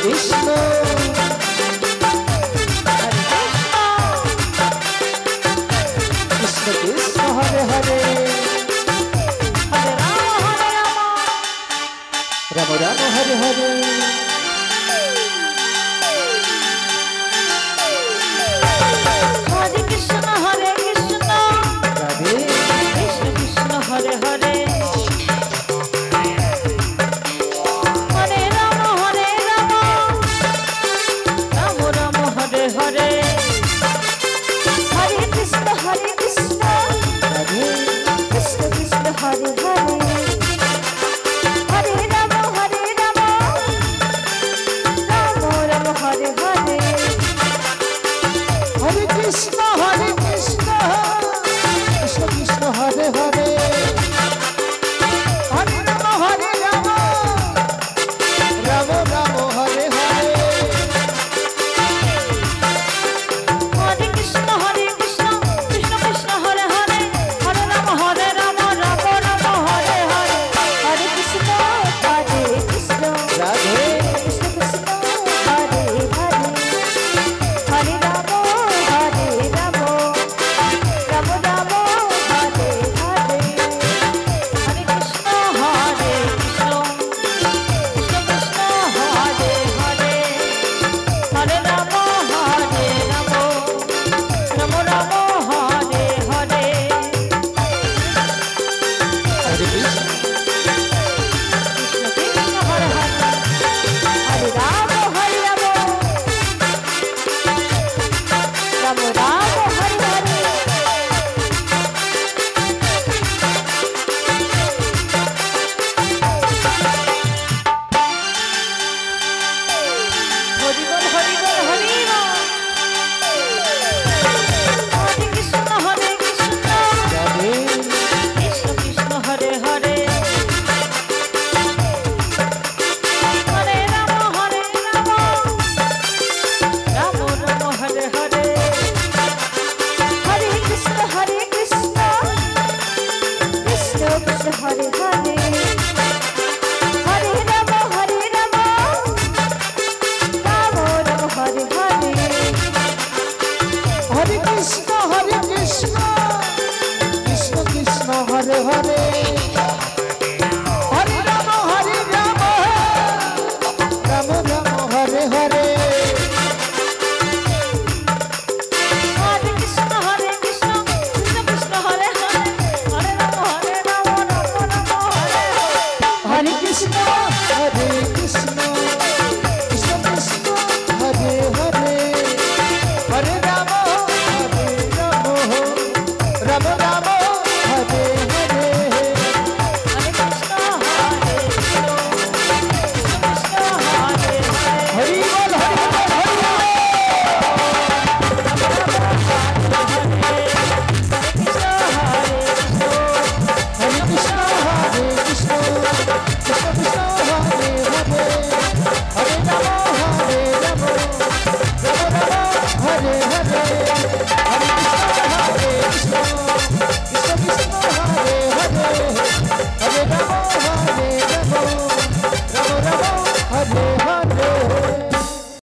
Krishna Krishna Krishna Hare Hare Ram Ram Hare Hare Hare Krishna Radhe Krishna Krishna Hare Hare Hare Ram Ram Ram Hare Hare Hare Krishna Radhe Krishna Krishna Hare Hare Hare Ram Ram Ram Hare Hare Hare Krishna Krishna Krishna Hare Hare Hare Ram Ram Ram Hare Hare Hare Krishna Krishna Krishna Hare Hare Hare Ram Ram Ram Hare Hare Hare Krishna Radhe Krishna Krishna Hare Hare Hare Ram Ram Ram Ram Hare Hare Hare Krishna Krishna Krishna Krishna Hare Hare Hare Ram Ram Ram Hare Hare Hare Krishna Krishna Krishna Hare Hare Hare Ram Ram Ram Hare Hare Hari বল Hari বল Hari বল হরে Krishna Radhe Krishna Krishna Hare Hare Hare Ram Ram Ram Hare Hare Hare Krishna Krishna Krishna Hare Hare Hare Ram Ram Ram Hare Hare Hare Krishna Krishna Krishna Hare Hare Hare Ram Ram Ram Ram Hare Hare